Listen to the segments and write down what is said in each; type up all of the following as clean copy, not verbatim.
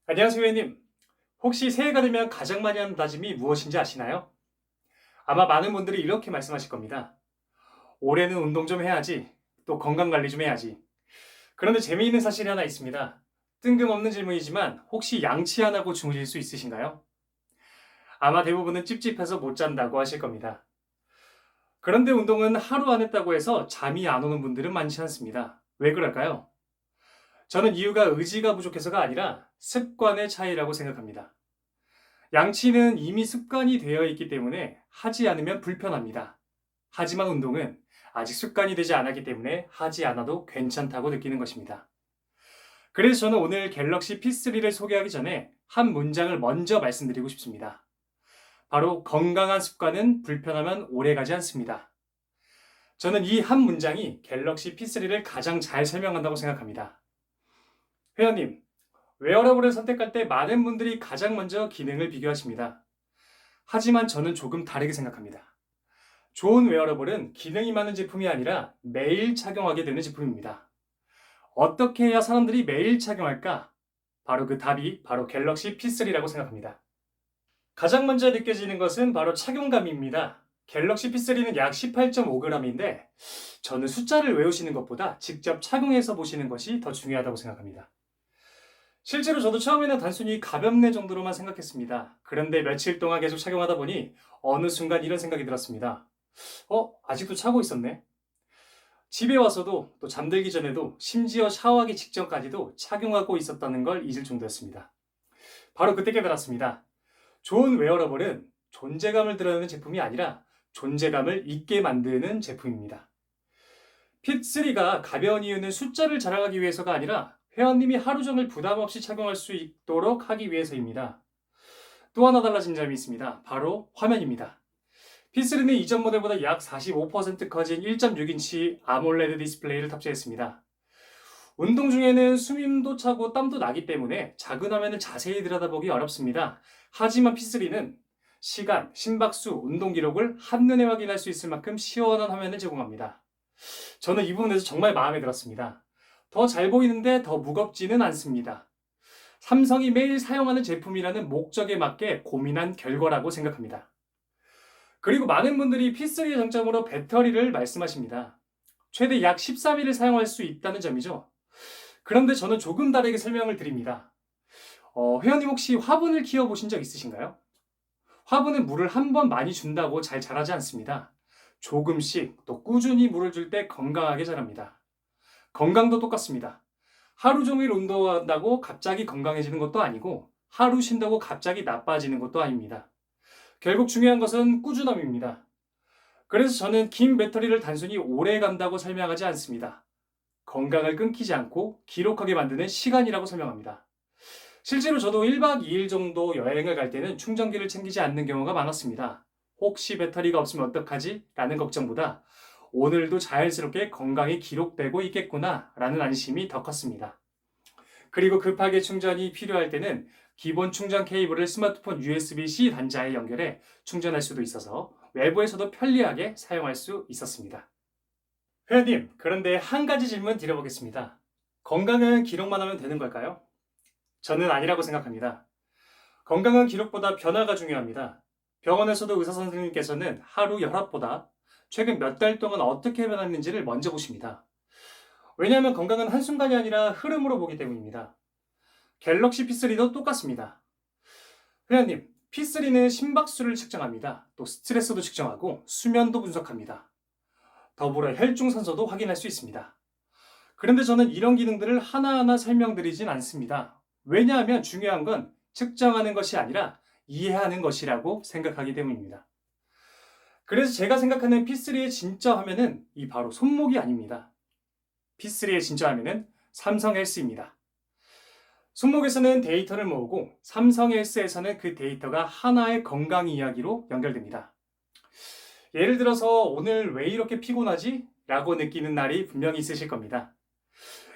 안녕하세요, 회원님. 혹시 새해가 되면 가장 많이 하는 다짐이 무엇인지 아시나요? 아마 많은 분들이 이렇게 말씀하실 겁니다. 올해는 운동 좀 해야지. 또 건강 관리 좀 해야지. 그런데 재미있는 사실이 하나 있습니다. 뜬금없는 질문이지만 혹시 양치 안 하고 주무실 수 있으신가요? 아마 대부분은 찝찝해서 못 잔다고 하실 겁니다. 그런데 운동은 하루 안 했다고 해서 잠이 안 오는 분들은 많지 않습니다. 왜 그럴까요? 저는 이유가 의지가 부족해서가 아니라 습관의 차이라고 생각합니다. 양치는 이미 습관이 되어 있기 때문에 하지 않으면 불편합니다. 하지만 운동은 아직 습관이 되지 않았기 때문에 하지 않아도 괜찮다고 느끼는 것입니다. 그래서 저는 오늘 갤럭시 P3를 소개하기 전에 한 문장을 먼저 말씀드리고 싶습니다. 바로 건강한 습관은 불편하면 오래가지 않습니다. 저는 이 한 문장이 갤럭시 P3를 가장 잘 설명한다고 생각합니다. 회원님, 웨어러블을 선택할 때 많은 분들이 가장 먼저 기능을 비교하십니다. 하지만 저는 조금 다르게 생각합니다. 좋은 웨어러블은 기능이 많은 제품이 아니라 매일 착용하게 되는 제품입니다. 어떻게 해야 사람들이 매일 착용할까? 바로 그 답이 바로 갤럭시 P3라고 생각합니다. 가장 먼저 느껴지는 것은 바로 착용감입니다. 갤럭시 P3는 약 18.5g인데 저는 숫자를 외우시는 것보다 직접 착용해서 보시는 것이 더 중요하다고 생각합니다. 실제로 저도 처음에는 단순히 가볍네 정도로만 생각했습니다. 그런데 며칠 동안 계속 착용하다 보니 어느 순간 이런 생각이 들었습니다. 아직도 차고 있었네. 집에 와서도 또 잠들기 전에도 심지어 샤워하기 직전까지도 착용하고 있었다는 걸 잊을 정도였습니다. 바로 그때 깨달았습니다. 좋은 웨어러블은 존재감을 드러내는 제품이 아니라 존재감을 잊게 만드는 제품입니다. 핏3가 가벼운 이유는 숫자를 자랑하기 위해서가 아니라 회원님이 하루 종일 부담 없이 착용할 수 있도록 하기 위해서입니다. 또 하나 달라진 점이 있습니다. 바로 화면입니다. P3는 이전 모델보다 약 45% 커진 1.6인치 아몰레드 디스플레이를 탑재했습니다. 운동 중에는 숨도 차고 땀도 나기 때문에 작은 화면을 자세히 들여다보기 어렵습니다. 하지만 P3는 시간, 심박수, 운동 기록을 한눈에 확인할 수 있을 만큼 시원한 화면을 제공합니다. 저는 이 부분에서 정말 마음에 들었습니다. 더 잘 보이는데 더 무겁지는 않습니다. 삼성이 매일 사용하는 제품이라는 목적에 맞게 고민한 결과라고 생각합니다. 그리고 많은 분들이 P3의 장점으로 배터리를 말씀하십니다. 최대 약 13일을 사용할 수 있다는 점이죠. 그런데 저는 조금 다르게 설명을 드립니다. 회원님 혹시 화분을 키워보신 적 있으신가요? 화분은 물을 한 번 많이 준다고 잘 자라지 않습니다. 조금씩 또 꾸준히 물을 줄 때 건강하게 자랍니다. 건강도 똑같습니다. 하루 종일 운동한다고 갑자기 건강해지는 것도 아니고 하루 쉰다고 갑자기 나빠지는 것도 아닙니다. 결국 중요한 것은 꾸준함입니다. 그래서 저는 긴 배터리를 단순히 오래 간다고 설명하지 않습니다. 건강을 끊기지 않고 기록하게 만드는 시간이라고 설명합니다. 실제로 저도 1박 2일 정도 여행을 갈 때는 충전기를 챙기지 않는 경우가 많았습니다. 혹시 배터리가 없으면 어떡하지? 라는 걱정보다 오늘도 자연스럽게 건강이 기록되고 있겠구나 라는 안심이 더 컸습니다. 그리고 급하게 충전이 필요할 때는 기본 충전 케이블을 스마트폰 USB-C 단자에 연결해 충전할 수도 있어서 외부에서도 편리하게 사용할 수 있었습니다. 회원님, 그런데 한 가지 질문 드려보겠습니다. 건강은 기록만 하면 되는 걸까요? 저는 아니라고 생각합니다. 건강은 기록보다 변화가 중요합니다. 병원에서도 의사 선생님께서는 하루 혈압보다 최근 몇 달 동안 어떻게 변했는지를 먼저 보십니다. 왜냐하면 건강은 한순간이 아니라 흐름으로 보기 때문입니다. 갤럭시 P3도 똑같습니다. 회원님, P3는 심박수를 측정합니다. 또 스트레스도 측정하고 수면도 분석합니다. 더불어 혈중산소도 확인할 수 있습니다. 그런데 저는 이런 기능들을 하나하나 설명드리진 않습니다. 왜냐하면 중요한 건 측정하는 것이 아니라 이해하는 것이라고 생각하기 때문입니다. 그래서 제가 생각하는 P3의 진짜 화면은 이 바로 손목이 아닙니다. P3의 진짜 화면은 삼성 헬스입니다. 손목에서는 데이터를 모으고 삼성 헬스에서는 그 데이터가 하나의 건강 이야기로 연결됩니다. 예를 들어서 오늘 왜 이렇게 피곤하지? 라고 느끼는 날이 분명히 있으실 겁니다.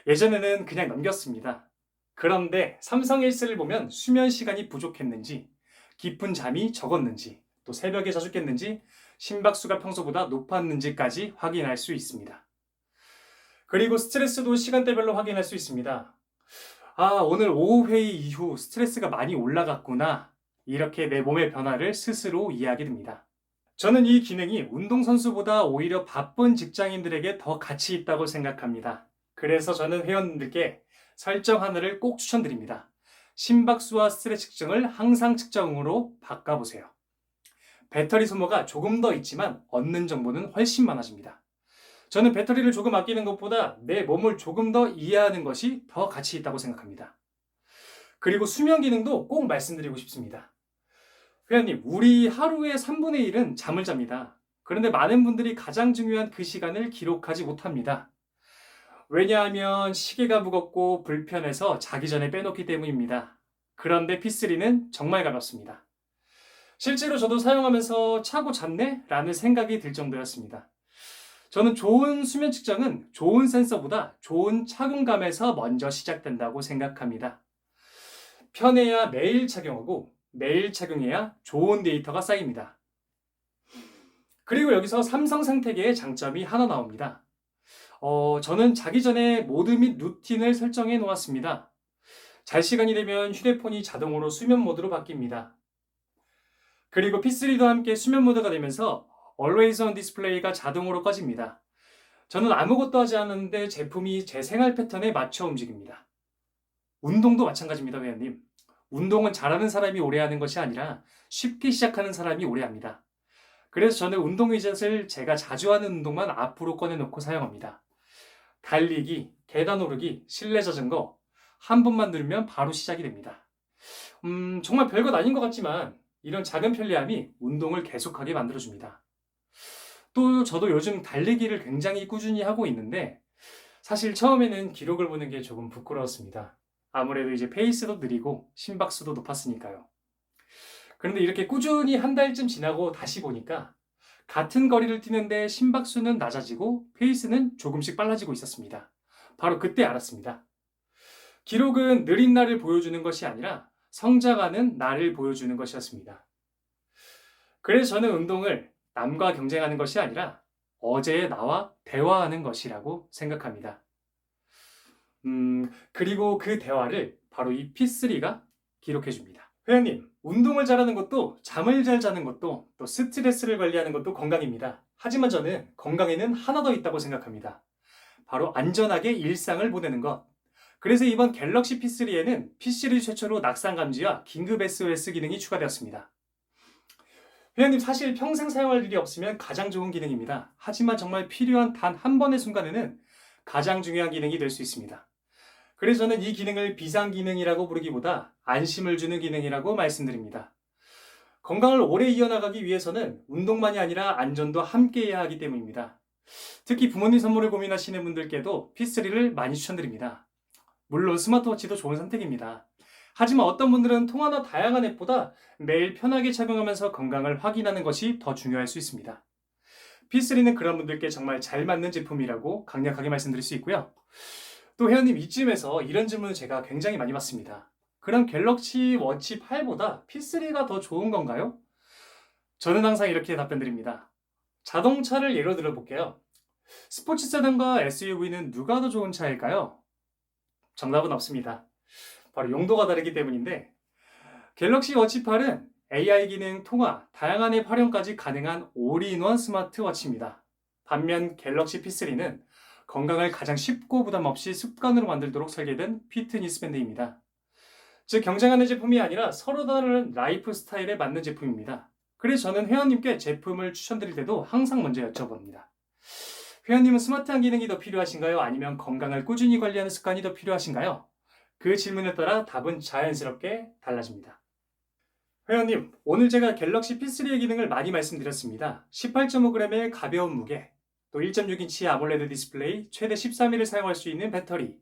예전에는 그냥 넘겼습니다. 그런데 삼성 헬스를 보면 수면 시간이 부족했는지, 깊은 잠이 적었는지, 또 새벽에 자주 깼는지, 심박수가 평소보다 높았는지까지 확인할 수 있습니다. 그리고 스트레스도 시간대별로 확인할 수 있습니다. 오늘 오후 회의 이후 스트레스가 많이 올라갔구나. 이렇게 내 몸의 변화를 스스로 이해하게 됩니다. 저는 이 기능이 운동선수보다 오히려 바쁜 직장인들에게 더 가치 있다고 생각합니다. 그래서 저는 회원님들께 설정 하나를 꼭 추천드립니다. 심박수와 스트레스 측정을 항상 측정으로 바꿔보세요. 배터리 소모가 조금 더 있지만 얻는 정보는 훨씬 많아집니다. 저는 배터리를 조금 아끼는 것보다 내 몸을 조금 더 이해하는 것이 더 가치 있다고 생각합니다. 그리고 수면 기능도 꼭 말씀드리고 싶습니다. 회원님, 우리 하루의 3분의 1은 잠을 잡니다. 그런데 많은 분들이 가장 중요한 그 시간을 기록하지 못합니다. 왜냐하면 시계가 무겁고 불편해서 자기 전에 빼놓기 때문입니다. 그런데 P3는 정말 가볍습니다. 실제로 저도 사용하면서 차고 잤네? 라는 생각이 들 정도였습니다. 저는 좋은 수면 측정은 좋은 센서보다 좋은 착용감에서 먼저 시작된다고 생각합니다. 편해야 매일 착용하고 매일 착용해야 좋은 데이터가 쌓입니다. 그리고 여기서 삼성 생태계의 장점이 하나 나옵니다. 저는 자기 전에 모드 및 루틴을 설정해 놓았습니다. 잘 시간이 되면 휴대폰이 자동으로 수면 모드로 바뀝니다. 그리고 P3도 함께 수면 모드가 되면서 Always on 디스플레이가 자동으로 꺼집니다. 저는 아무것도 하지 않았는데 제품이 제 생활 패턴에 맞춰 움직입니다. 운동도 마찬가지입니다, 회원님. 운동은 잘하는 사람이 오래 하는 것이 아니라 쉽게 시작하는 사람이 오래 합니다. 그래서 저는 운동 위젯을 제가 자주 하는 운동만 앞으로 꺼내놓고 사용합니다. 달리기, 계단 오르기, 실내 자전거 한 번만 누르면 바로 시작이 됩니다. 정말 별것 아닌 것 같지만 이런 작은 편리함이 운동을 계속하게 만들어줍니다. 또 저도 요즘 달리기를 굉장히 꾸준히 하고 있는데 사실 처음에는 기록을 보는 게 조금 부끄러웠습니다. 아무래도 이제 페이스도 느리고 심박수도 높았으니까요. 그런데 이렇게 꾸준히 한 달쯤 지나고 다시 보니까 같은 거리를 뛰는데 심박수는 낮아지고 페이스는 조금씩 빨라지고 있었습니다. 바로 그때 알았습니다. 기록은 느린 나를 보여주는 것이 아니라 성장하는 나를 보여주는 것이었습니다. 그래서 저는 운동을 남과 경쟁하는 것이 아니라 어제의 나와 대화하는 것이라고 생각합니다. 그리고 그 대화를 바로 이 P3가 기록해줍니다. 회원님, 운동을 잘하는 것도 잠을 잘 자는 것도 또 스트레스를 관리하는 것도 건강입니다. 하지만 저는 건강에는 하나 더 있다고 생각합니다. 바로 안전하게 일상을 보내는 것. 그래서 이번 갤럭시 P3에는 P 시리즈 최초로 낙상 감지와 긴급 SOS 기능이 추가되었습니다. 회원님, 사실 평생 사용할 일이 없으면 가장 좋은 기능입니다. 하지만 정말 필요한 단 한 번의 순간에는 가장 중요한 기능이 될 수 있습니다. 그래서 저는 이 기능을 비상기능이라고 부르기보다 안심을 주는 기능이라고 말씀드립니다. 건강을 오래 이어나가기 위해서는 운동만이 아니라 안전도 함께 해야 하기 때문입니다. 특히 부모님 선물을 고민하시는 분들께도 P3를 많이 추천드립니다. 물론 스마트워치도 좋은 선택입니다. 하지만 어떤 분들은 통화나 다양한 앱보다 매일 편하게 착용하면서 건강을 확인하는 것이 더 중요할 수 있습니다. P3는 그런 분들께 정말 잘 맞는 제품이라고 강력하게 말씀드릴 수 있고요. 또 회원님, 이쯤에서 이런 질문을 제가 굉장히 많이 받습니다. 그럼 갤럭시 워치 8보다 P3가 더 좋은 건가요? 저는 항상 이렇게 답변 드립니다. 자동차를 예로 들어 볼게요. 스포츠 세단과 SUV는 누가 더 좋은 차일까요? 정답은 없습니다. 바로 용도가 다르기 때문인데 갤럭시 워치 8은 AI 기능, 통화, 다양한 앱 활용까지 가능한 올인원 스마트워치입니다. 반면 갤럭시 P3는 건강을 가장 쉽고 부담 없이 습관으로 만들도록 설계된 피트니스 밴드입니다. 즉 경쟁하는 제품이 아니라 서로 다른 라이프 스타일에 맞는 제품입니다. 그래서 저는 회원님께 제품을 추천드릴 때도 항상 먼저 여쭤봅니다. 회원님은 스마트한 기능이 더 필요하신가요? 아니면 건강을 꾸준히 관리하는 습관이 더 필요하신가요? 그 질문에 따라 답은 자연스럽게 달라집니다. 회원님, 오늘 제가 갤럭시 P3의 기능을 많이 말씀드렸습니다. 18.5g의 가벼운 무게, 또 1.6인치 아몰레드 디스플레이, 최대 13일을 사용할 수 있는 배터리,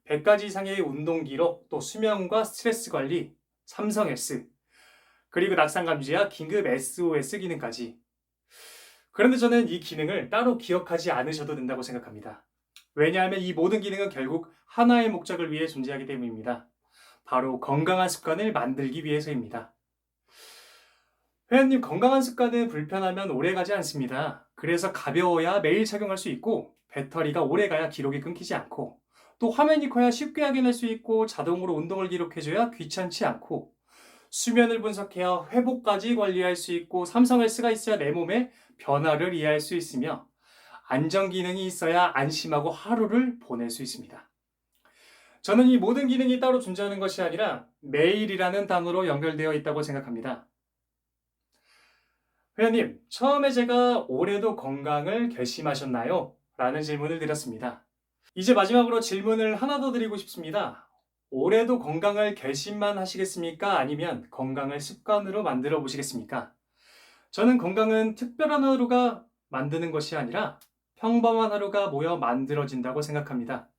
100가지 이상의 운동 기록, 또 수면과 스트레스 관리, 삼성 S, 그리고 낙상 감지와 긴급 SOS 기능까지. 그런데 저는 이 기능을 따로 기억하지 않으셔도 된다고 생각합니다. 왜냐하면 이 모든 기능은 결국 하나의 목적을 위해 존재하기 때문입니다. 바로 건강한 습관을 만들기 위해서입니다. 회원님, 건강한 습관은 불편하면 오래가지 않습니다. 그래서 가벼워야 매일 착용할 수 있고 배터리가 오래가야 기록이 끊기지 않고 또 화면이 커야 쉽게 확인할 수 있고 자동으로 운동을 기록해줘야 귀찮지 않고 수면을 분석해야 회복까지 관리할 수 있고 삼성 헬스가 있어야 내 몸의 변화를 이해할 수 있으며 안전 기능이 있어야 안심하고 하루를 보낼 수 있습니다. 저는 이 모든 기능이 따로 존재하는 것이 아니라 매일이라는 단어로 연결되어 있다고 생각합니다. 회원님, 처음에 제가 올해도 건강을 결심하셨나요? 라는 질문을 드렸습니다. 이제 마지막으로 질문을 하나 더 드리고 싶습니다. 올해도 건강을 결심만 하시겠습니까? 아니면 건강을 습관으로 만들어 보시겠습니까? 저는 건강은 특별한 하루가 만드는 것이 아니라 평범한 하루가 모여 만들어진다고 생각합니다.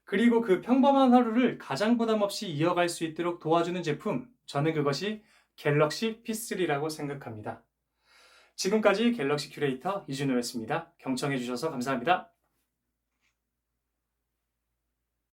그리고 그 평범한 하루를 가장 부담 없이 이어갈 수 있도록 도와주는 제품, 저는 그것이 갤럭시 P3라고 생각합니다. 지금까지 갤럭시 큐레이터 이준호였습니다. 경청해 주셔서 감사합니다.